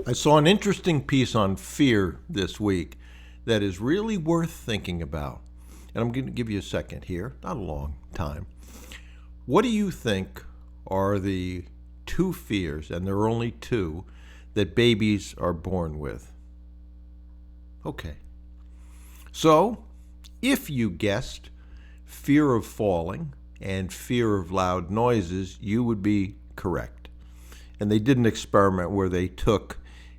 I saw an interesting piece on fear this week that is really worth thinking about. And I'm going to give you a second here, not a long time. What do you think are the two fears, and there are only two, that babies are born with? Okay. So, if you guessed fear of falling and fear of loud noises, you would be correct. And they did an experiment where they took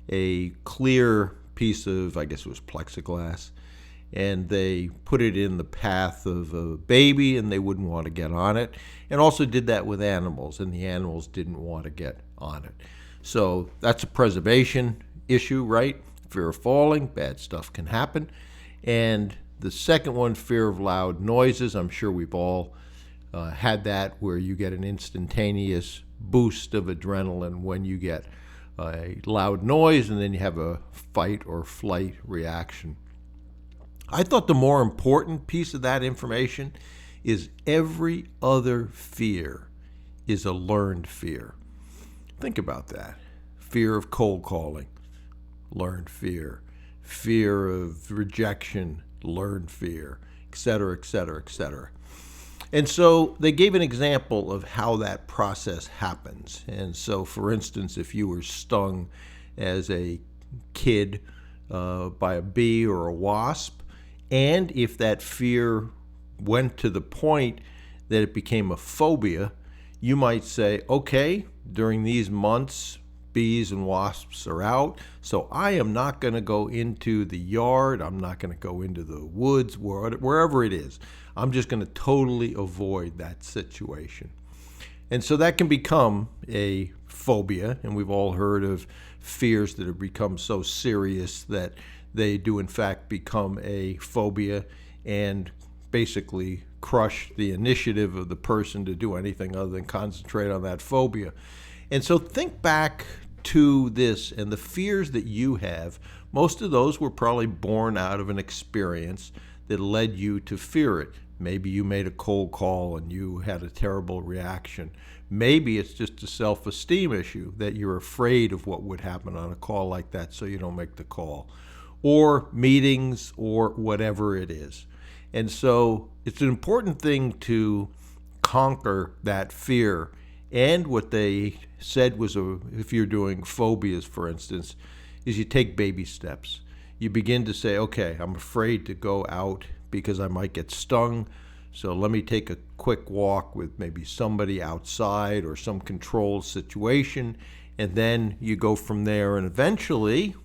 a clear piece of, I guess it was plexiglass, and they put it in the path of a baby and they wouldn't want to get on it. And also did that with animals, and the animals didn't want to get on it. So that's a preservation issue, right? Fear of falling, bad stuff can happen. And the second one, fear of loud noises. I'm sure we've all had that, where you get an instantaneous boost of adrenaline when you get a loud noise, and then you have a fight or flight reaction. I thought the more important piece of that information is every other fear is a learned fear. Think about that. Fear of cold calling, learned fear. Fear of rejection, learned fear, et cetera, et cetera, et cetera. And so they gave an example of how that process happens. And so, for instance, if you were stung as a kid by a bee or a wasp, and if that fear went to the point that it became a phobia, you might say, okay, during these months, bees and wasps are out, so I am not going to go into the yard, I'm not going to go into the woods, wherever it is. I'm just going to totally avoid that situation. And so that can become a phobia, and we've all heard of fears that have become so serious that they do in fact become a phobia and basically crush the initiative of the person to do anything other than concentrate on that phobia. And so think back to this and the fears that you have. Most of those were probably born out of an experience that led you to fear it. Maybe you made a cold call and you had a terrible reaction. Maybe it's just a self-esteem issue that you're afraid of what would happen on a call like that, so you don't make the call. Or meetings, or whatever it is. And so it's an important thing to conquer that fear. And what they said was, if you're doing phobias, for instance, is you take baby steps. You begin to say, okay, I'm afraid to go out because I might get stung. So let me take a quick walk with maybe somebody outside or some controlled situation. And then you go from there, and eventually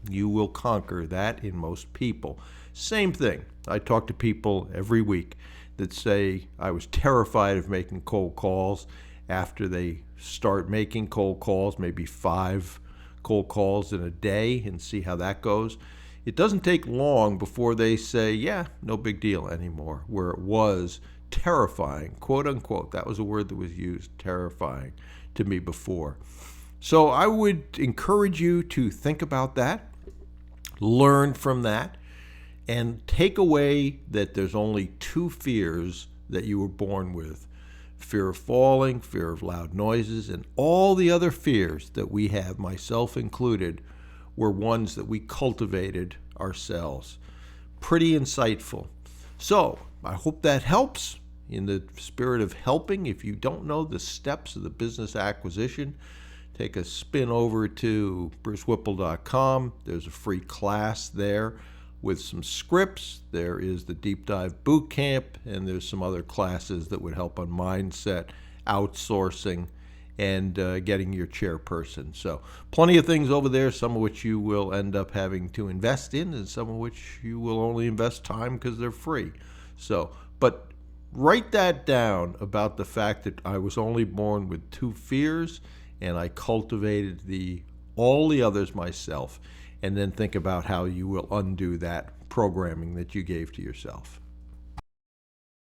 you will conquer that in most people. Same thing. I talk to people every week that say, I was terrified of making cold calls. After they start making cold calls, maybe 5 cold calls in a day, and see how that goes, it doesn't take long before they say, yeah, no big deal anymore, where it was terrifying, quote unquote. That was a word that was used, terrifying, to me before. So I would encourage you to think about that, learn from that, and take away that there's only 2 fears that you were born with. Fear of falling, fear of loud noises, and all the other fears that we have, myself included, were ones that we cultivated ourselves. Pretty insightful. So, I hope that helps. In the spirit of helping, if you don't know the steps of the business acquisition, take a spin over to brucewhipple.com. There's a free class there with some scripts. There is the Deep Dive Boot Camp, and there's some other classes that would help on mindset, outsourcing, and getting your chairperson. So plenty of things over there, some of which you will end up having to invest in, and some of which you will only invest time because they're free. So, but write that down about the fact that I was only born with 2 fears, and I cultivated all the others myself. And then think about how you will undo that programming that you gave to yourself.